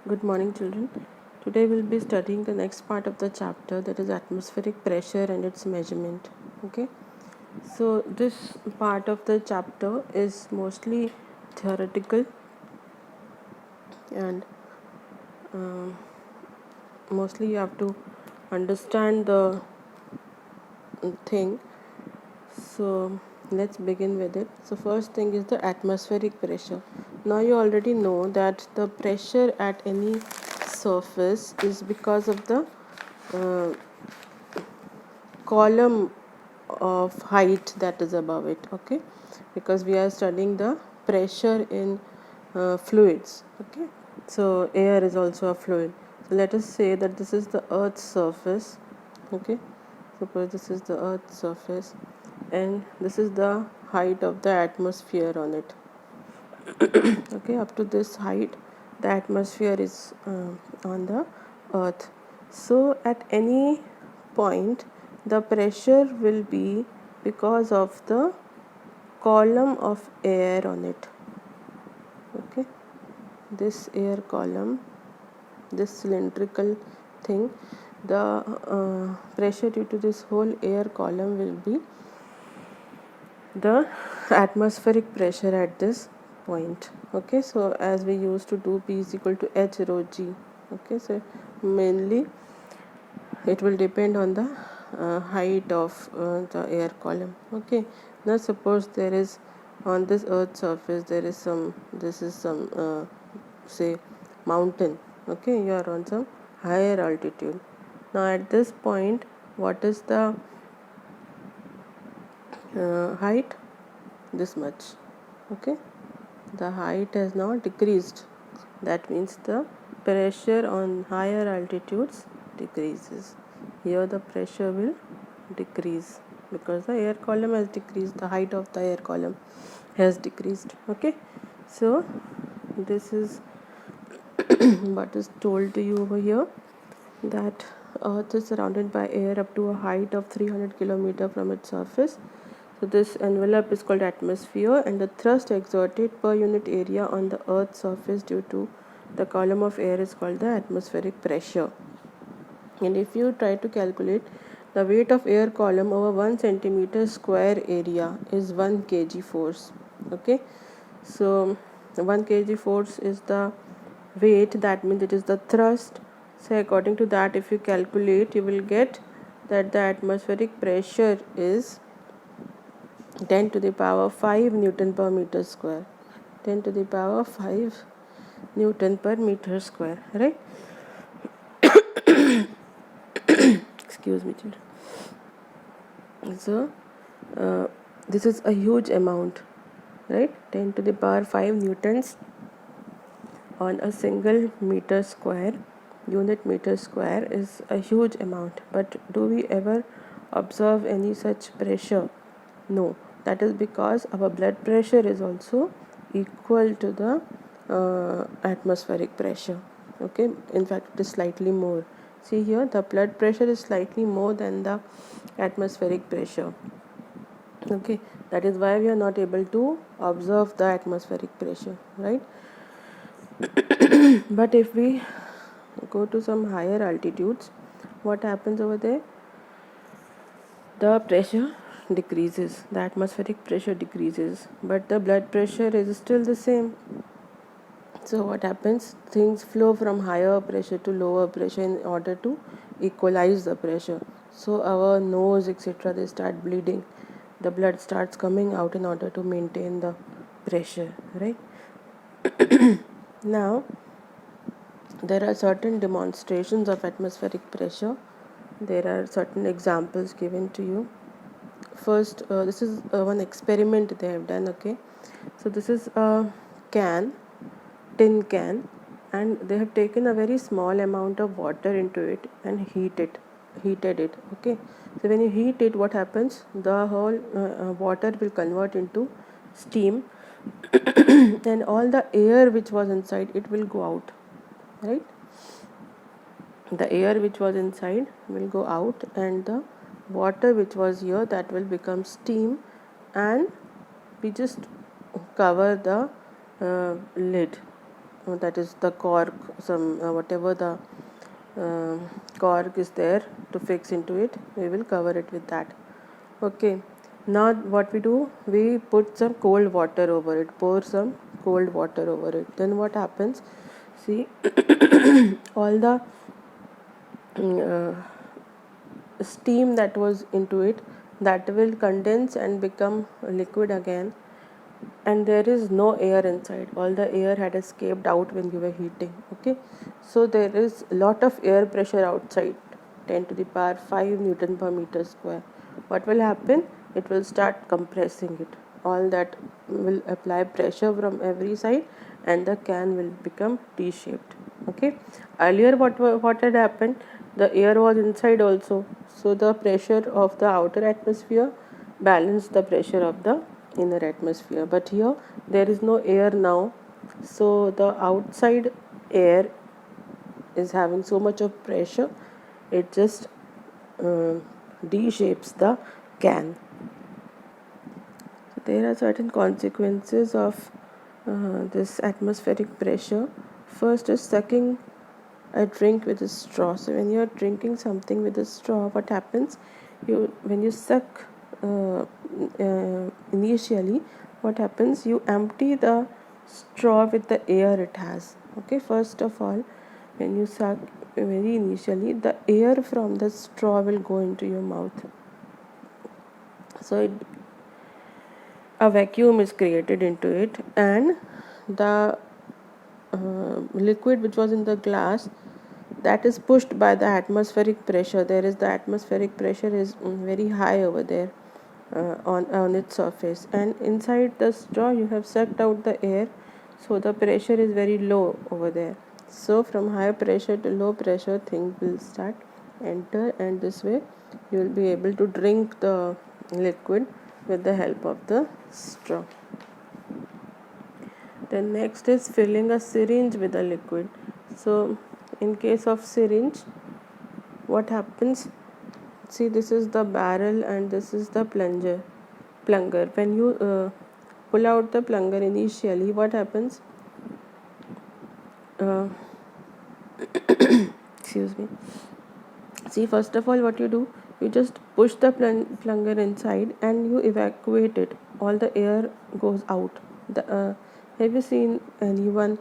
Good morning, children. Today we'll be studying the next part of the chapter, that is atmospheric pressure and its measurement. Okay, so this part of the chapter is mostly theoretical and mostly you have to understand the thing. So let's begin with it. So first thing is the atmospheric pressure. Now you already know that the pressure at any surface is because of the uh, column of height that is above it. Okay, because we are studying the pressure in fluids. Okay, so air is also a fluid. So let us say that this is the earth's surface. Okay, suppose this is the earth's surface and this is the height of the atmosphere on it. Okay, up to this height the atmosphere is on the earth. So at any point the pressure will be because of the column of air on it. Okay, this air column, this cylindrical thing, the pressure due to this whole air column will be the atmospheric pressure at this point. Okay, so as we used to do, P is equal to H rho G. Okay, so mainly it will depend on the height of the air column. Okay, now suppose there is on this earth surface there is some, this is some say mountain. Okay, you are on some higher altitude. Now at this point what is the height? This much. Okay, the height has now decreased. That means the pressure on higher altitudes decreases. Here the pressure will decrease because the air column has decreased, the height of the air column has decreased. Okay, so this is what is told to you over here, that earth is surrounded by air up to a height of 300 km from its surface. So this envelope is called atmosphere, and the thrust exerted per unit area on the earth's surface due to the column of air is called the atmospheric pressure. And if you try to calculate the weight of air column over 1 centimeter square area is 1 kg force. Okay, so 1 kg force is the weight, that means it is the thrust. So according to that, if you calculate, you will get that the atmospheric pressure is 10 to the power 5 Newton per meter square. 10 to the power 5 Newton per meter square, right? Excuse me, children. So this is a huge amount, right? 10 to the power 5 newtons on a single meter square, unit meter square, is a huge amount. But do we ever observe any such pressure? No, that is because our blood pressure is also equal to the atmospheric pressure. Okay, in fact it is slightly more. See here, the blood pressure is slightly more than the atmospheric pressure. Okay, that is why we are not able to observe the atmospheric pressure, right? But if we go to some higher altitudes, what happens over there? The pressure decreases, the atmospheric pressure decreases, but the blood pressure is still the same. So what happens? Things flow from higher pressure to lower pressure in order to equalize the pressure. So our nose, etc., they start bleeding. The blood starts coming out in order to maintain the pressure, right? Now there are certain demonstrations of atmospheric pressure. There are certain examples given to you. First, this is one experiment they have done. Okay, so this is a tin can, and they have taken a very small amount of water into it and heated it. Okay, so when you heat it, what happens? The whole water will convert into steam and all the air which was inside it will go out, right? The air which was inside will go out, and the water which was here, that will become steam, and we just cover the lid. that is the cork, some whatever the cork is there to fix into it, we will cover it with that. Okay, now what we do, we put some cold water over it, pour some cold water over it. Then what happens, see, all the steam that was into it, that will condense and become liquid again, and there is no air inside. All the air had escaped out when you were heating. Okay, so there is a lot of air pressure outside, 10 to the power 5 Newton per meter square. What will happen, it will start compressing it. All that will apply pressure from every side, and the can will become T-shaped. Okay, earlier what had happened, the air was inside also, so the pressure of the outer atmosphere balanced the pressure of the inner atmosphere. But here there is no air now, so the outside air is having so much of pressure, it just D-shapes the can. So there are certain consequences of this atmospheric pressure. First is sucking a drink with a straw. So when you are drinking something with a straw, what happens, when you suck initially, what happens, you empty the straw with the air it has. Okay, first of all, when you suck very initially, the air from the straw will go into your mouth, so a vacuum is created into it, and the liquid which was in the glass, that is pushed by the atmospheric pressure. There is the atmospheric pressure is very high over there on its surface, and inside the straw you have sucked out the air, so the pressure is very low over there. So from high pressure to low pressure, things will start enter, and this way you will be able to drink the liquid with the help of the straw. Then next is filling a syringe with a liquid. So in case of syringe, what happens, see, this is the barrel and this is the plunger. When you pull out the plunger initially, what happens, excuse me, see, first of all what you do, you just push the plunger inside and you evacuate it, all the air goes out. Have you seen anyone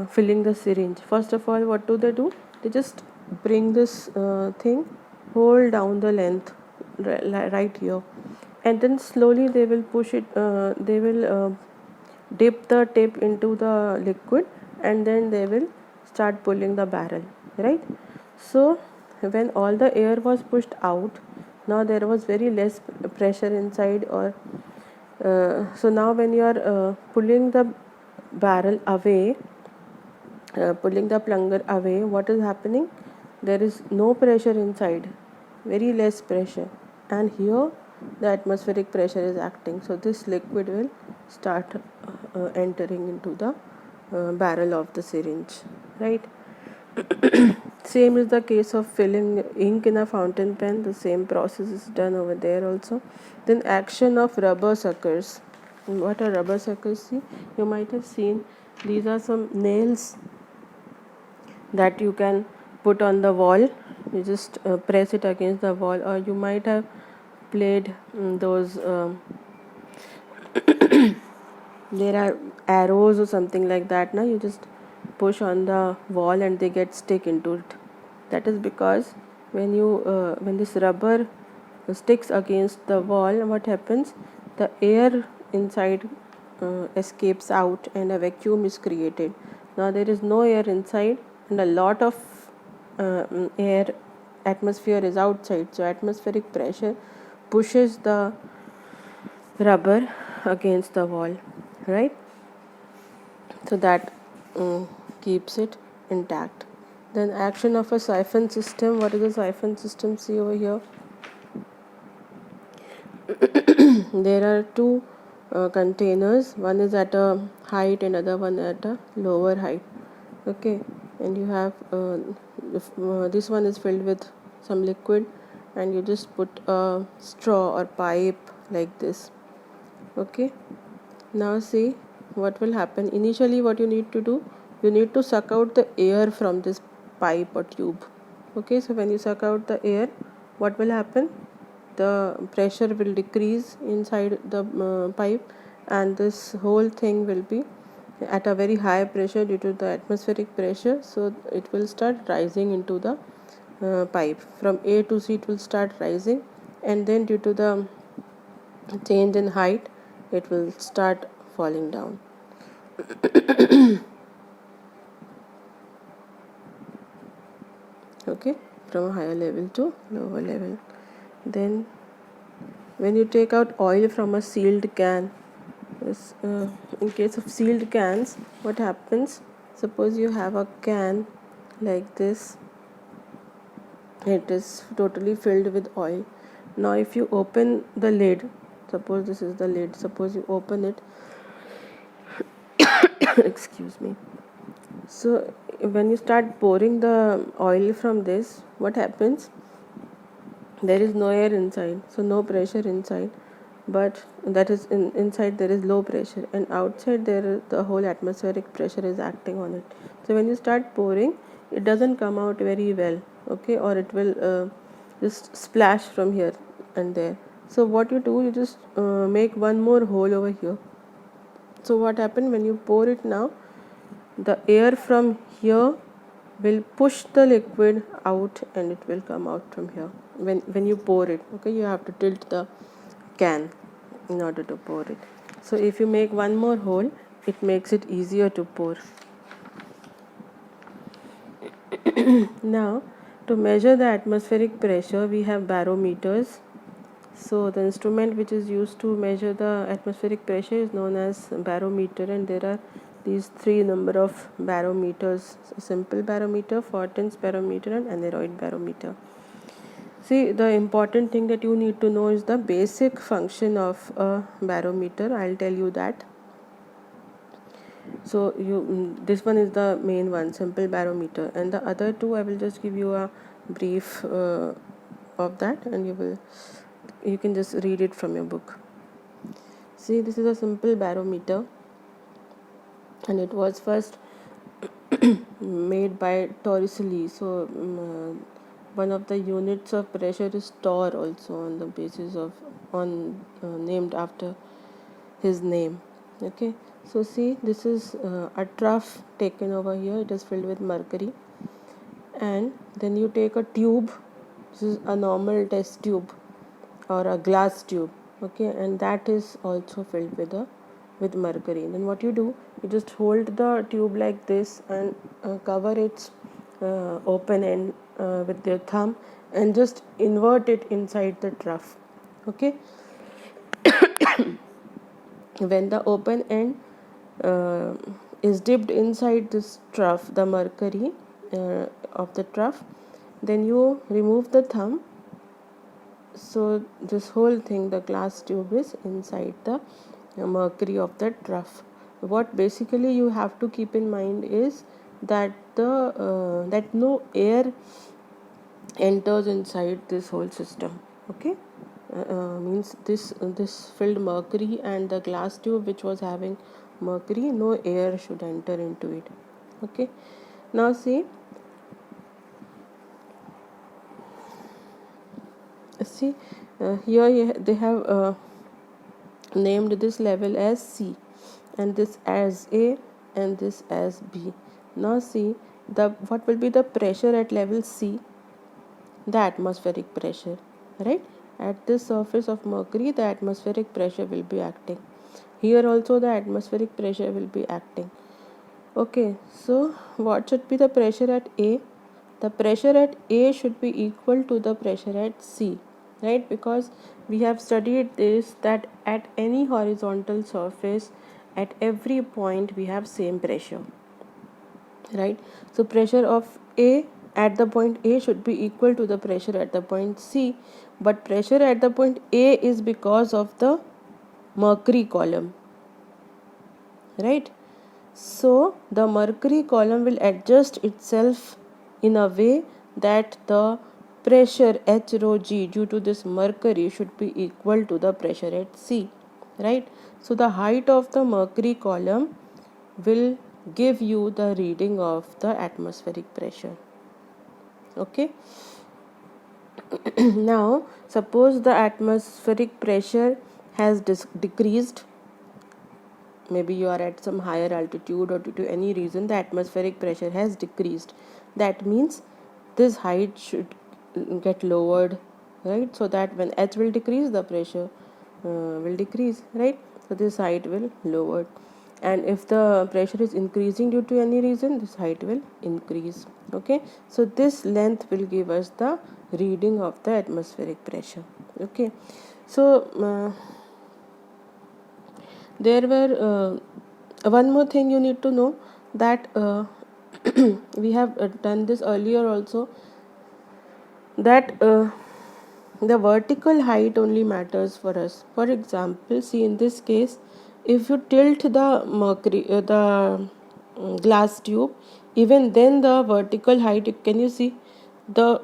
filling the syringe? First of all, what do? They just bring this thing, hold down the length right here, and then slowly they will push it, they will dip the tip into the liquid, and then they will start pulling the barrel, right? So when all the air was pushed out, now there was very less pressure inside, or so now when you are pulling the barrel away, pulling the plunger away, what is happening, there is no pressure inside, very less pressure, and here the atmospheric pressure is acting, so this liquid will start entering into the barrel of the syringe, right? Same is the case of filling ink in a fountain pen. The same process is done over there also. Then action of rubber suckers. What are rubber suckers? See, you might have seen, these are some nails that you can put on the wall. You just press it against the wall, or you might have played those there are arrows or something like that. Now you just push on the wall and they get stick into it. That is because when this rubber sticks against the wall, what happens, the air inside escapes out and a vacuum is created. Now there is no air inside and a lot of air atmosphere is outside, so atmospheric pressure pushes the rubber against the wall, right? So that keeps it intact. Then action of a siphon system. What is a siphon system? See over here. There are two containers. One is at a height and other one at a lower height. Okay, and you have this one is filled with some liquid, and you just put a straw or pipe like this. Okay, now see what will happen. Initially what you need to do, you need to suck out the air from this pipe or tube. Okay, so when you suck out the air, what will happen? The pressure will decrease inside the pipe, and this whole thing will be at a very high pressure due to the atmospheric pressure. So it will start rising into the pipe. From A to C it will start rising, and then due to the change in height it will start falling down. Okay, from a higher level to lower level. Then when you take out oil from a sealed can, in case of sealed cans, what happens? Suppose you have a can like this, it is totally filled with oil. Now if you open the lid, suppose this is the lid, suppose you open it excuse me. So when you start pouring the oil from this, what happens? There is no air inside, so no pressure inside, but that is inside there is low pressure, and outside there the whole atmospheric pressure is acting on it. So when you start pouring, it doesn't come out very well, okay, or it will just splash from here and there. So what you do, you just make one more hole over here. So what happened when you pour it now? The air from here will push the liquid out, and it will come out from here when you pour it. Okay, you have to tilt the can in order to pour it. So if you make one more hole, it makes it easier to pour. Now to measure the atmospheric pressure, we have barometers. So the instrument which is used to measure the atmospheric pressure is known as barometer, and there are these three number of barometers: simple barometer, Fortin's barometer, and aneroid barometer. See, the important thing that you need to know is the basic function of a barometer. I'll tell you that. So this one is the main one, simple barometer, and the other two I will just give you a brief of that, and you can just read it from your book. See, this is a simple barometer, and it was first made by Torricelli. So one of the units of pressure is torr, also on the basis of named after his name. Okay, so see, this is a trough taken over here. It is filled with mercury, and then you take a tube. This is a normal test tube or a glass tube, okay, and that is also filled with mercury. Then what you do, you just hold the tube like this and cover its open end with your thumb, and just invert it inside the trough. Okay, when the open end is dipped inside this trough, the mercury of the trough, then you remove the thumb. So this whole thing, the glass tube, is inside the mercury of the trough. What basically you have to keep in mind is that that no air enters inside this whole system. Okay, means this filled mercury, and the glass tube which was having mercury, no air should enter into it. Okay, now see, here they have named this level as C, and this as A, and this as B. Now see, what will be the pressure at level C? The atmospheric pressure, right? At this surface of mercury, the atmospheric pressure will be acting. Here also the atmospheric pressure will be acting. Okay, so what should be the pressure at A? The pressure at A should be equal to the pressure at C, right? Because we have studied this, that at any horizontal surface, at every point we have same pressure, right? So pressure of A at the point A should be equal to the pressure at the point C, but pressure at the point A is because of the mercury column, right? So the mercury column will adjust itself in a way that the pressure H rho G due to this mercury should be equal to the pressure at C, right? So the height of the mercury column will give you the reading of the atmospheric pressure. Okay. Now suppose the atmospheric pressure has decreased. Maybe you are at some higher altitude, or due to any reason the atmospheric pressure has decreased. That means this height should get lowered, right? So that when h will decrease, the pressure will decrease, right? So this height will lower. And if the pressure is increasing due to any reason, this height will increase. Okay, so this length will give us the reading of the atmospheric pressure. Okay, so there were one more thing you need to know, that we have done this earlier also, that the vertical height only matters for us. For example, see in this case, if you tilt the glass tube, even then the vertical height, can you see, the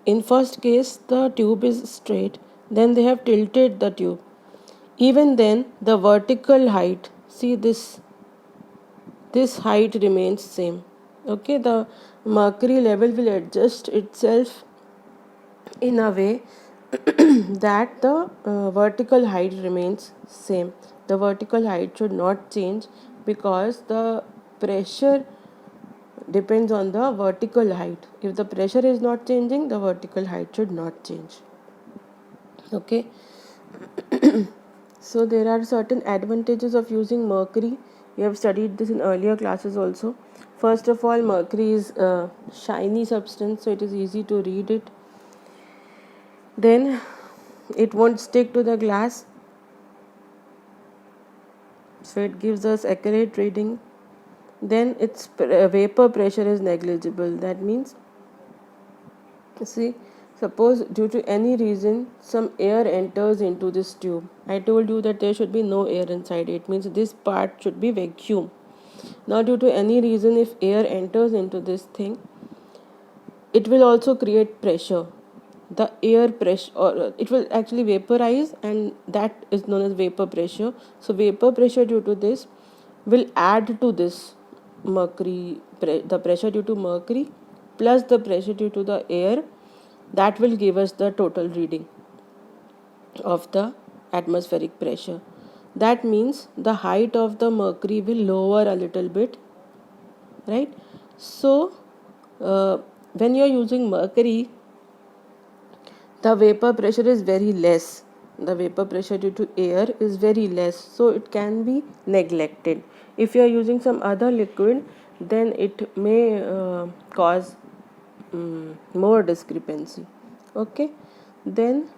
in first case the tube is straight, then they have tilted the tube, even then the vertical height, see this height remains same. Okay, the mercury level will adjust itself in a way that the vertical height remains same. The vertical height should not change, because the pressure depends on the vertical height. If the pressure is not changing, the vertical height should not change. Okay. So there are certain advantages of using mercury. We have studied this in earlier classes also. First of all, mercury is a shiny substance, so it is easy to read it. Then it won't stick to the glass, so it gives us accurate reading. Then its vapor pressure is negligible. That means, see, suppose due to any reason some air enters into this tube. I told you that there should be no air inside. It means this part should be vacuum. Now due to any reason, if air enters into this thing, it will also create pressure. The air pressure, or it will actually vaporize, and that is known as vapor pressure. So vapor pressure due to this will add to this mercury, the pressure due to mercury plus the pressure due to the air, that will give us the total reading of the atmospheric pressure. That means the height of the mercury will lower a little bit, right? So when you are using mercury, the vapor pressure is very less. The vapor pressure due to air is very less, so it can be neglected. If you are using some other liquid, then it may cause more discrepancy. Okay, then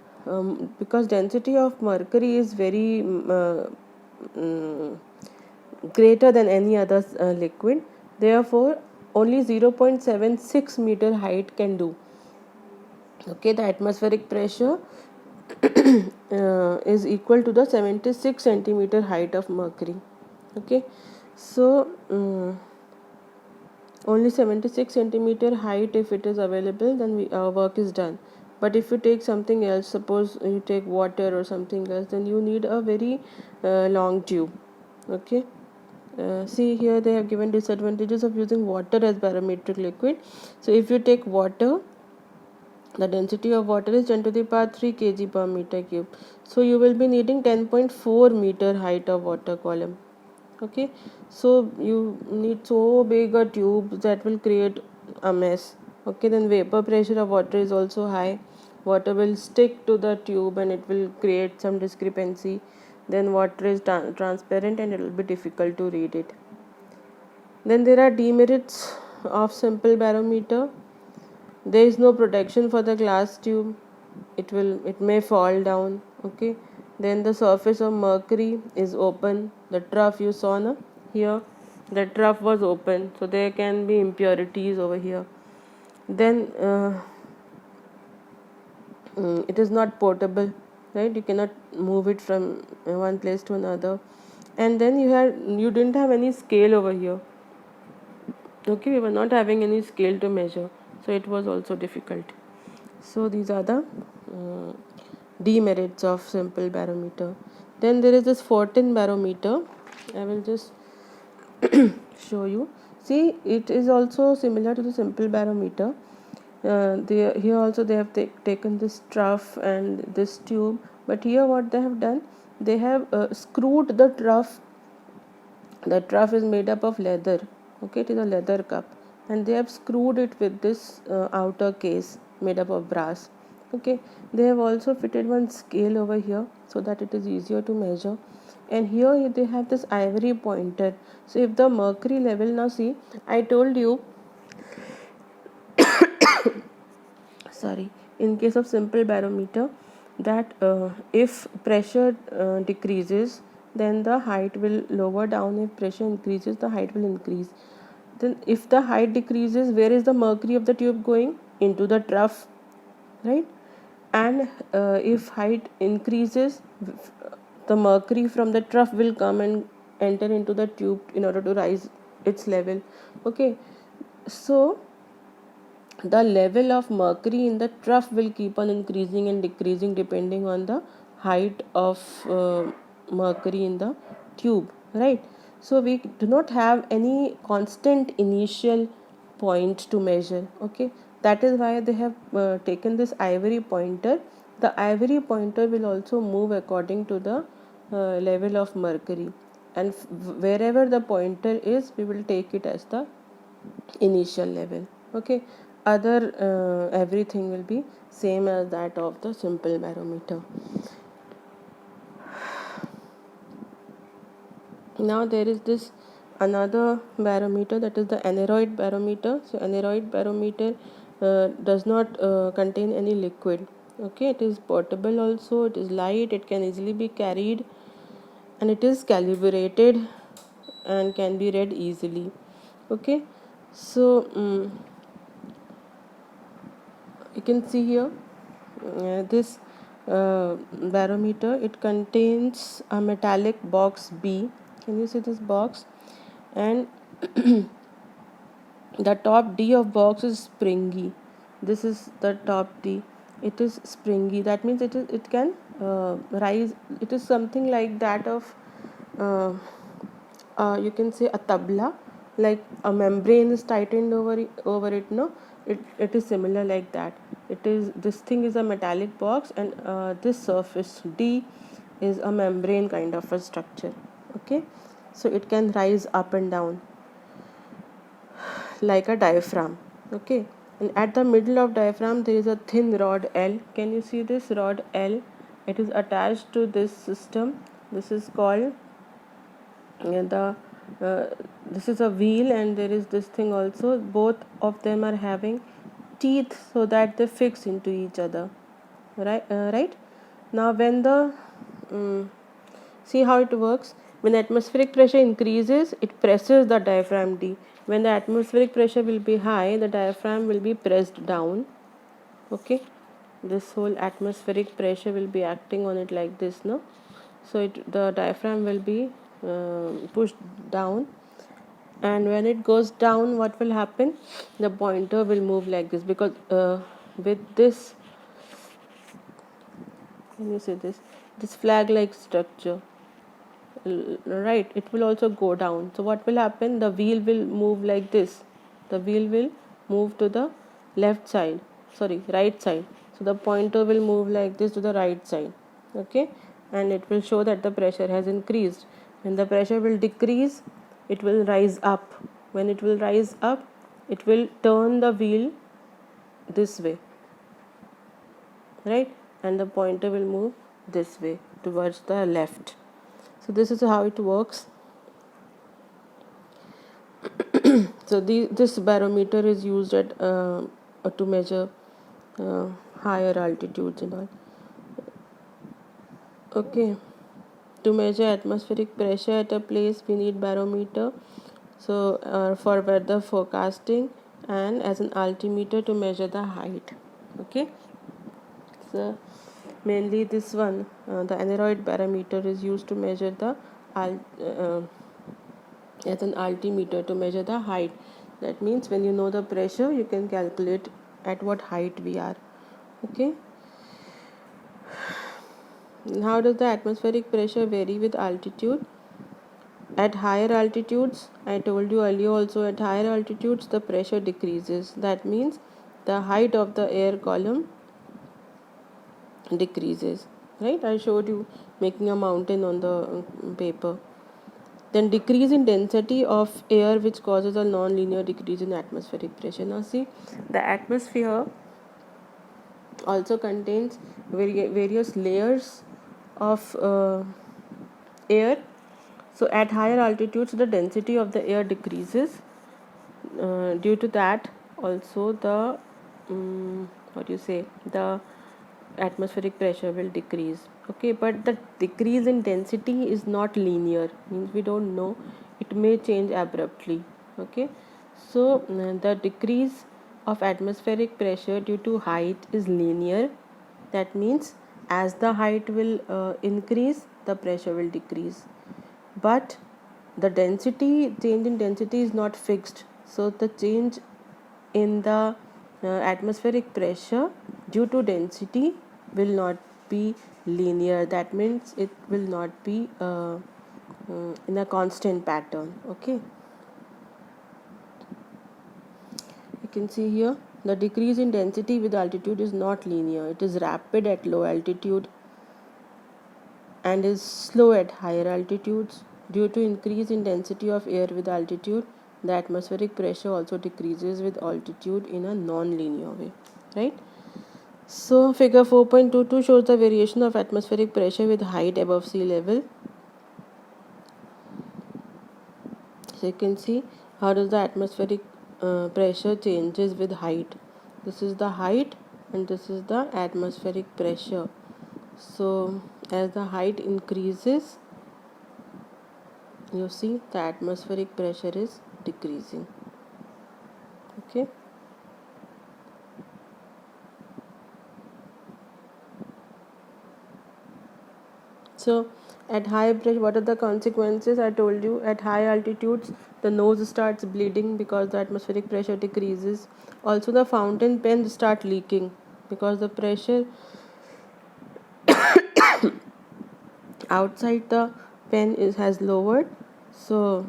because density of mercury is very greater than any other liquid, therefore only 0.76 meter height can do. Okay, the atmospheric pressure is equal to the 76 centimeter height of mercury. Okay, so only 76 centimeter height, if it is available, then our work is done. But if you take something else, suppose you take water or something else, then you need a very long tube. Okay, see here they have given disadvantages of using water as barometric liquid. So if you take water, the density of water is 10 to the power 3 kg per meter cube. So you will be needing 10.4 meter height of water column. Okay, so you need so big a tube that will create a mess. Okay, then vapor pressure of water is also high. Water will stick to the tube and it will create some discrepancy. Then water is transparent and it will be difficult to read it. Then there are demerits of simple barometer. There is no protection for the glass tube. It may fall down. Okay, then the surface of mercury is open. The trough you saw na here, the trough was open, so there can be impurities over here. Then it is not portable, right? You cannot move it from one place to another. And then you didn't have any scale over here. Okay, we were not having any scale to measure, so it was also difficult. So these are the demerits of simple barometer. Then there is this Fortin barometer. I will just show you. See, it is also similar to the simple barometer. Here also they have taken this trough and this tube, but here what they have done, they have screwed the trough. The trough is made up of leather, okay, it is a leather cup, and they have screwed it with this outer case made up of brass. Okay, they have also fitted one scale over here so that it is easier to measure, and here they have this ivory pointer. So if the mercury level, now see, I told you, sorry, in case of simple barometer, that if pressure decreases, then the height will lower down. If pressure increases, the height will increase. Then if the height decreases, where is the mercury of the tube going? Into the trough, right? And if height increases, the mercury from the trough will come and enter into the tube in order to rise its level. Okay, so the level of mercury in the trough will keep on increasing and decreasing depending on the height of mercury in the tube, right? So we do not have any constant initial point to measure. Okay, that is why they have taken this ivory pointer. The ivory pointer will also move according to the level of mercury, and wherever the pointer is, we will take it as the initial level. Okay, other everything will be same as that of the simple barometer. Now there is this another barometer, that is the aneroid barometer. So aneroid barometer does not contain any liquid. Okay, it is portable also, it is light, it can easily be carried, and it is calibrated and can be read easily. Okay, so you can see here this barometer, it contains a metallic box B. Can you see this box? And the top D of box is springy. This is the top D, it is springy. That means it can rise. It is something like that of uh, you can say a tabla, like a membrane is tightened over it, no, it is similar like that. It is, this thing is a metallic box, and this surface D is a membrane kind of a structure. Okay, so it can rise up and down like a diaphragm. Okay, and at the middle of diaphragm there is a thin rod L. Can you see this rod L? It is attached to this system. This is called the this is a wheel, and there is this thing also. Both of them are having teeth so that they fix into each other, right? Now when the see how it works. When atmospheric pressure increases, it presses the diaphragm D. When the atmospheric pressure will be high, the diaphragm will be pressed down. Okay, this whole atmospheric pressure will be acting on it like this, no? So the diaphragm will be pushed down, and when it goes down, what will happen? The pointer will move like this, because with this, can you see this flag like structure, right, it will also go down. So what will happen? The wheel will move like this. The wheel will move to the left side, sorry, right side. So the pointer will move like this to the right side. Okay, and it will show that the pressure has increased. When the pressure will decrease, it will rise up. When it will rise up, it will turn the wheel this way, right, and the pointer will move this way towards the left. So this is how it works. So this barometer is used at to measure higher altitudes and all. Okay, to measure atmospheric pressure at a place, we need barometer. So for weather forecasting, and as an altimeter to measure the height. Okay, so mainly this one, the aneroid barometer, is used to measure the as an altimeter to measure the height. That means when you know the pressure, you can calculate at what height we are. Okay, how does the atmospheric pressure vary with altitude? at higher altitudes, I told you earlier also, at higher altitudes the pressure decreases. That means the height of the air column decreases, right? I showed you making a mountain on the paper. Then decrease in density of air, which causes a non-linear decrease in atmospheric pressure. Now see, the atmosphere also contains various layers of air. So at higher altitudes the density of the air decreases. Due to that also the what you say, the atmospheric pressure will decrease. Okay, but the decrease in density is not linear, means we don't know, it may change abruptly. Okay, so the decrease of atmospheric pressure due to height is linear. That means as the height will increase, the pressure will decrease, but the change in density is not fixed. So the change in the atmospheric pressure due to density will not be linear. That means it will not be in a constant pattern. Okay, you can see here the decrease in density with altitude is not linear. It is rapid at low altitude and is slow at higher altitudes. Due to increase in density of air with altitude, the atmospheric pressure also decreases with altitude in a non-linear way, right? So figure 4.22 shows the variation of atmospheric pressure with height above sea level. So you can see how does the atmospheric pressure changes with height. This is the height and this is the atmospheric pressure. So as the height increases, you see the atmospheric pressure is decreasing. Okay, so at high pressure, what are the consequences? I told you at high altitudes the nose starts bleeding because the atmospheric pressure decreases. Also the fountain pens start leaking because the pressure outside the pen has lowered. So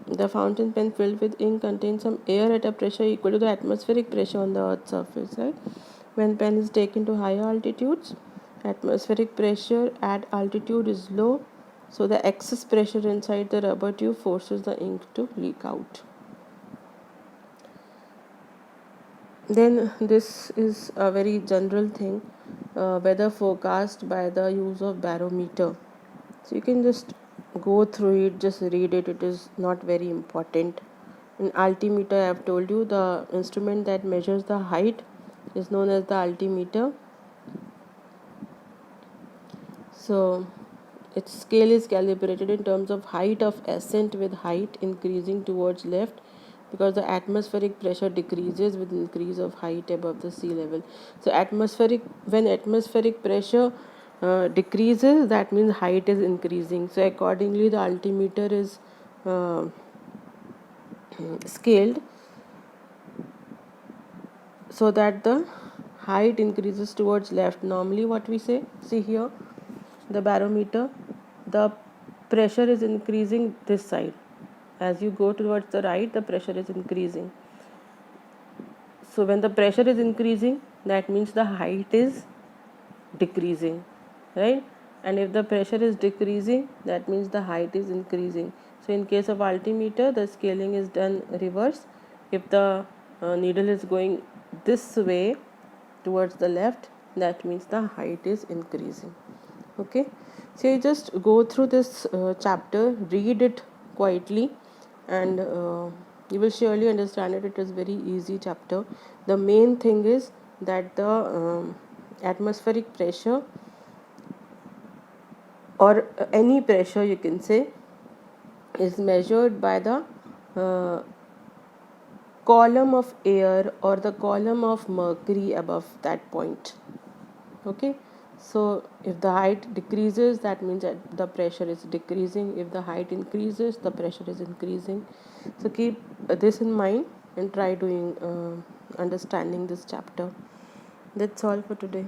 the fountain pen filled with ink contains some air at a pressure equal to the atmospheric pressure on the earth's surface, right? When pen is taken to higher altitudes, atmospheric pressure at altitude is low, so the excess pressure inside the rubber tube forces the ink to leak out. Then this is a very general thing, weather forecast by the use of barometer. So you can just go through it, just read it, it is not very important. In altimeter, I have told you the instrument that measures the height is known as the altimeter. So its scale is calibrated in terms of height of ascent, with height increasing towards left because the atmospheric pressure decreases with increase of height above the sea level. So when atmospheric pressure decreases, that means height is increasing. So accordingly the altimeter is scaled so that the height increases towards left. Normally what we say, see here, the barometer, the pressure is increasing this side. As you go towards the right, the pressure is increasing. So when the pressure is increasing, that means the height is decreasing, right? And if the pressure is decreasing, that means the height is increasing. So in case of altimeter, the scaling is done reverse. If the needle is going this way towards the left, that means the height is increasing. Okay, so you just go through this chapter, read it quietly, and you will surely understand it. It is very easy chapter. The main thing is that the atmospheric pressure, or any pressure you can say, is measured by the column of air or the column of mercury above that point. Okay, so if the height decreases, that means that the pressure is decreasing. If the height increases, the pressure is increasing. So keep this in mind and try doing understanding this chapter. That's all for today.